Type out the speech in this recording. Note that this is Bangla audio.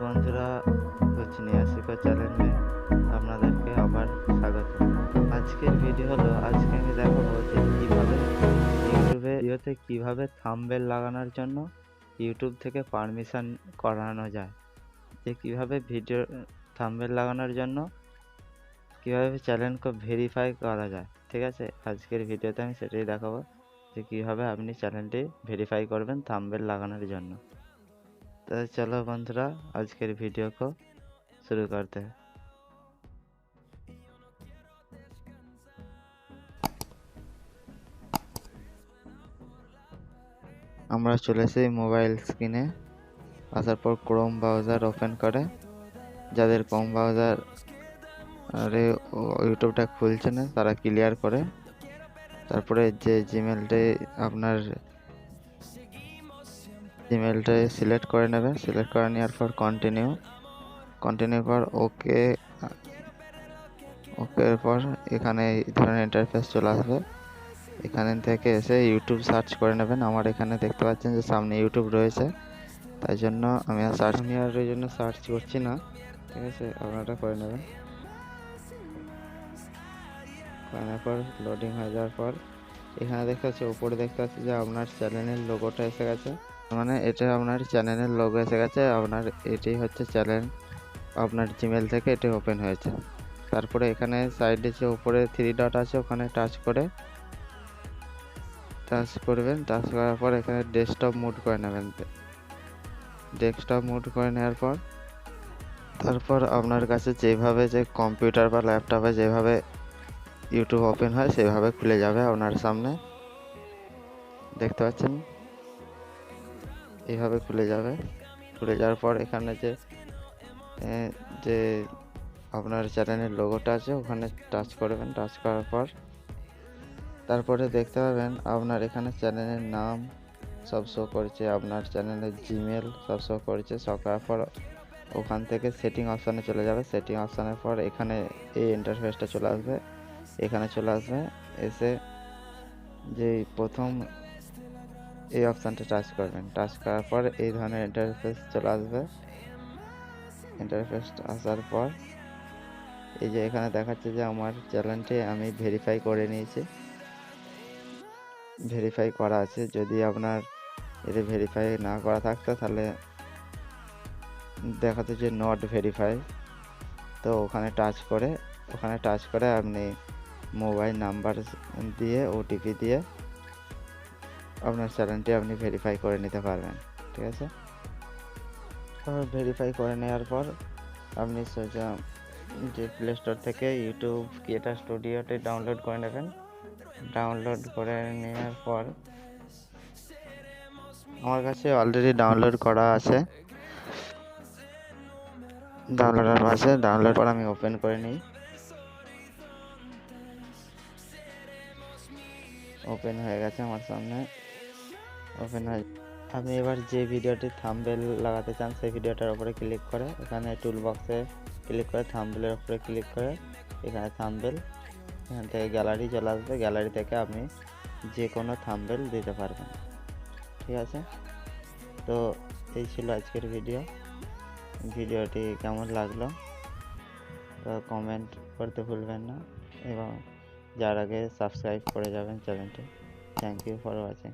বন্ধুরা, कुछ नया सीखो চ্যানেল में আপনাদেরকে আবার স্বাগত। আজকের ভিডিও হলো, আজকে আমি দেখাবো যে কিভাবে ইউটিউবে ভিডিওতে কিভাবে থাম্বনেল লাগানোর জন্য ইউটিউব থেকে পারমিশন করানো যায়, যে কিভাবে ভিডিও থাম্বনেল লাগানোর জন্য কিভাবে চ্যানেলকে ভেরিফাই করা যায়। ঠিক আছে, আজকের ভিডিওতে আমি সেটাই দেখাবো যে কিভাবে আপনি চ্যানেলটি ভেরিফাই করবেন থাম্বনেল লাগানোর জন্য। तो चलो बंधुरा आज के वीडियो को शुरू करते हैं। আমরা চলে এসেছি মোবাইল স্ক্রিনে। আসার পর ক্রোম ব্রাউজার ওপেন করে, যাদের ক্রোম ব্রাউজার আরে ইউটিউবটা খুলছে না তারা ক্লিয়ার করে, তারপরে যে জিমেলটা আপনার জিমেলটা সিলেক্ট করে নেবে। সিলেক্ট করে নেওয়ার পর কন্টিনিউ পর ওকে পর এখানে এই ধরনের ইন্টারফেস চলে আসবে। এখানে থেকে এসে ইউটিউব সার্চ করে নেবেন। আমার এখানে দেখতে পাচ্ছেন যে সামনে ইউটিউব রয়েছে, তাই জন্য আমি আর এই জন্য সার্চ করছি না। ঠিক আছে, আপনারা করে নেবেন। করার পর লোডিং হয়ে যাওয়ার পর এখানে দেখতে পাচ্ছি, উপরে দেখতে পাচ্ছি যে আপনার চ্যানেলের লোগোটা এসে গেছে। মানে এটা আপনার চ্যানেলের লোগো এসে গেছে। আপনার এটি হচ্ছে চ্যানেল, আপনার জিমেল থেকে এটি ওপেন হয়েছে। তারপরে এখানে সাইডে যে উপরে 3 ডট আছে ওখানে টাচ করবেন। টাচ করার পর এখানে ডেস্কটপ মুড করে নেবেন। ডেস্কটপ মুড করে নেওয়ার পর তারপর আপনার কাছে যেভাবে যে কম্পিউটার বা ল্যাপটপে যেভাবে ইউটিউব ওপেন হয় সেভাবে খুলে যাবে আপনার সামনে। দেখতে পাচ্ছেন এইভাবে খুলে যাবে। খুলে যাওয়ার পর এখানে যে আপনার চ্যানেলের লোগোটা আছে ওখানে টাচ করবেন। টাচ করার পর তারপরে দেখতে পাবেন আপনার এখানে চ্যানেলের নাম সব শো করছে, আপনার চ্যানেলের জিমেল সব শো করছে। সব করার পর ওখান থেকে সেটিং অপশানে চলে যাবে। সেটিং অপশানের পর এখানে এই ইন্টারফেসটা চলে আসবে। এখানে চলে আসবে, এসে যে প্রথম এই অপশানটা টাচ করবেন। টাচ করার পর এই ধরনের ইন্টারফেস চলে আসবে। ইন্টারফেস আসার পর এই যে এখানে দেখাচ্ছে যে আমার চ্যানেলটি আমি ভেরিফাই করে নিয়েছি, ভেরিফাই করা আছে। যদি আপনার এতে ভেরিফাই না করা থাকতো তাহলে দেখাতো যে নট ভেরিফাই। তো ওখানে টাচ করে আপনি মোবাইল নাম্বার দিয়ে ওটিপি দিয়ে আপনার চ্যানেলটি আপনি ভেরিফাই করে নিতে পারবেন। ঠিক আছে, ভেরিফাই করে নেওয়ার পর আপনি সোজা যে প্লে স্টোর থেকে ইউটিউব ক্রিয়েটার স্টুডিওটি ডাউনলোড করে নেবেন। ডাউনলোড করে নেওয়ার পর আমার কাছে অলরেডি ডাউনলোড করা আছে। ডাউনলোড পর আমি ওপেন করে নিই। ওপেন হয়ে গেছে আমার সামনে। ওপেন হয়ে আপনি এবার যে ভিডিওটি থাম্বনেল লাগাতে চান সেই ভিডিওটার উপরে ক্লিক করে এখানে টুল বক্সে ক্লিক করে থাম্বনেলের উপরে ক্লিক করে এখানে থাম্বনেল, এখান থেকে গ্যালারি চলে আসবে। গ্যালারি থেকে আপনি যে কোনো থাম্বনেল দিতে পারবেন। ঠিক আছে, তো এই ছিল আজকের ভিডিওটি কেমন লাগলো তো কমেন্ট করতে ভুলবেন না, এবং যার আগে সাবস্ক্রাইব করে যাবেন চ্যানেলটি। Thank you for watching.